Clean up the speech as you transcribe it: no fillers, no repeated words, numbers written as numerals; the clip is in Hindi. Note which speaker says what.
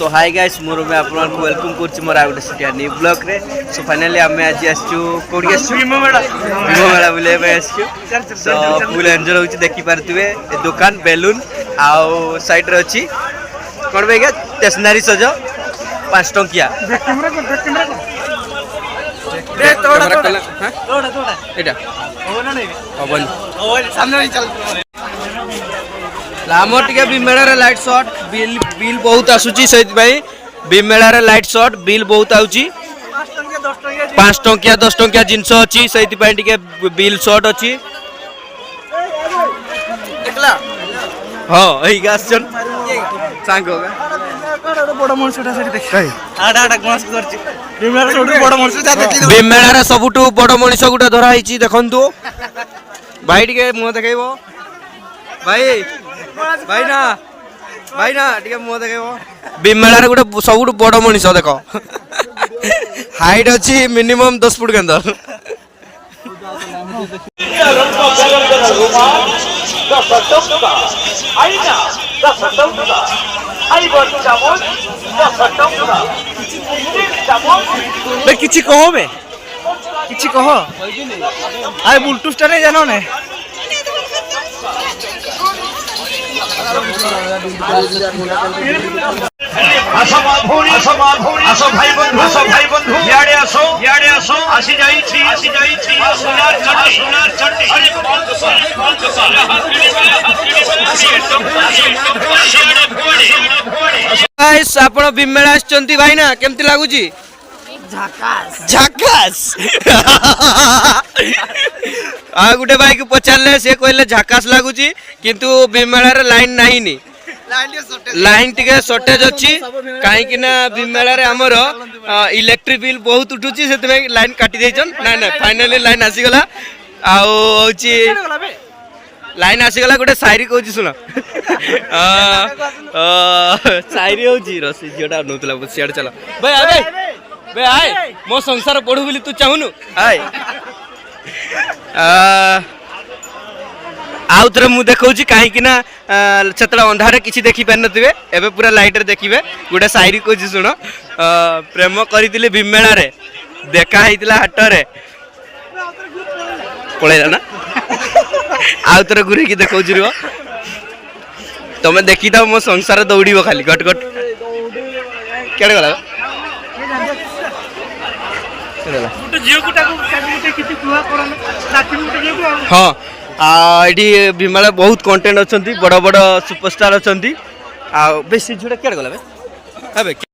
Speaker 1: सो हाय गाइस मोर में आपको वेलकम कर मोर आ गोटे न्यू ब्लॉग रे सो फाइनली आम आज आसुँगी भीम मेला बुले सो फुल एंजॉय होची देखि पारथिबे दुकान बेलून आउ साइड रे अछि कोन बेगा स्टेशनरी सज 5 टंकिया आमर टे भीमेला लाइट शॉट बिल बहुत आसूची से भीमेला लाइट शॉट बिल बहुत आउची 5 टंकिया 10 टंकिया जिनस अच्छी से बिल शॉट अच्छी हाँ भीमेला सबुठ बड़ मनीष गोटे धरा देखु भाई टे मुह देख भाई भाई ना टे मुह देख भीमेला गोटे सब बड़ मनीष देख हाइट अच्छी मिनिमम 10 फुट के अंदर किछि कहो बे किछि कहो आय बुलटूथ टा नहीं जानो ने
Speaker 2: आसो भाई बंधु याडे आसो आसी जाई सोनार चट्टी
Speaker 1: गाइस आपण भीमेला आछंती भाई ना केमती लागुची झकास आ गुटे भाई को पचारले से कहले झकास लागुची किंतु भीमेला रे लाइन नाही नी लाइन टिके शॉर्टेज अच्छी कहीं ना भीमेला रे हमर इलेक्ट्रिक बिल बहुत उठुची से लाइन काटी देछन ना ना फाइनली लाइन आसीगला आउ होची लाइन आसीगला गोटे शायरी कहूँ सुन शायरी होची रसी जेटा नोतला सियाड़ चला भाई आ बे आय मो संसार पढ़ू बोली तू चाहुनु आय आउ थे मुझे देखा कहीं से अंधारे किसी देखी पार नथिबे एबे पूरा लाइट रे देखिबे गोटे शायरी कहूँ सुन प्रेम करी भीमेला रे देखा होता हाट रे पलैला ना आउ थे घूरे देखा तुम देखी था मो संसार दौड़ खाली गट गट केड़े गला हाँ ये भीमेला बहुत कंटेंट अच्छा बड़ बड़ सुपरस्टार अच्छा बेसी झुड़ा क्या गला